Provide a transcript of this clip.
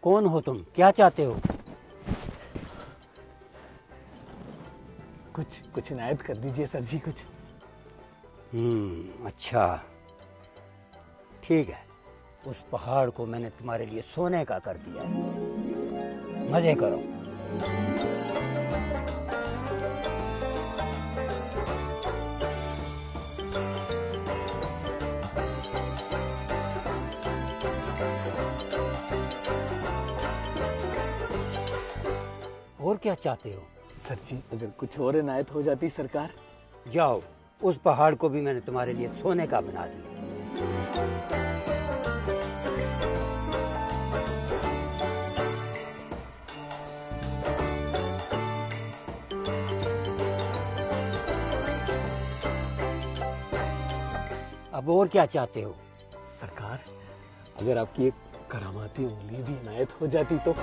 कौन हो तुम, क्या चाहते हो? कुछ इनायत कर दीजिए सर जी, कुछ। अच्छा ठीक है, उस पहाड़ को मैंने तुम्हारे लिए सोने का कर दिया है, मजे करो। और क्या चाहते हो? सर जी अगर कुछ और इनायत हो जाती सरकार। जाओ, उस पहाड़ को भी मैंने तुम्हारे लिए सोने का बना दिया। अब और क्या चाहते हो? सरकार अगर आपकी एक करामाती उंगली भी इनायत हो जाती तो।